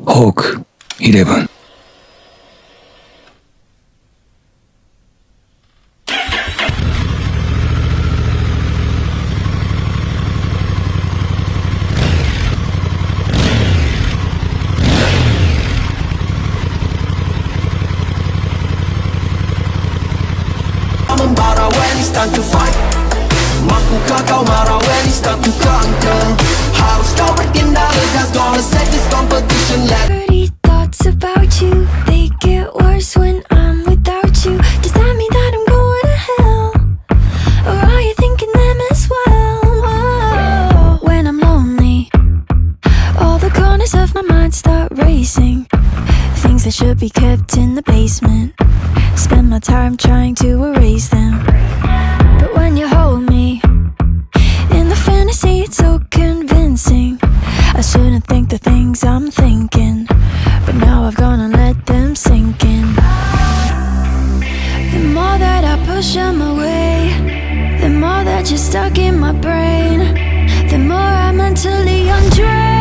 ホーク11。Membara when it's time to fight. Mampukah kau marah when it's time to conquer? Harus kau berkendara, just gonna set this competition. Dirty thoughts about you, they get worse when I'm without you. Does that mean that I'm going to hell? Or are you thinking them as well? Whoa. When I'm lonely, all the corners of my mind start racing. Things that should be kept in the basement, spend my time trying to erase them. But when you hold me in the fantasy, it's so convincing. I shouldn't think the things I'm thinking, but now I've gone and let them sink in. The more that I push them away, the more that you're stuck in my brain, the more I mentally undrained.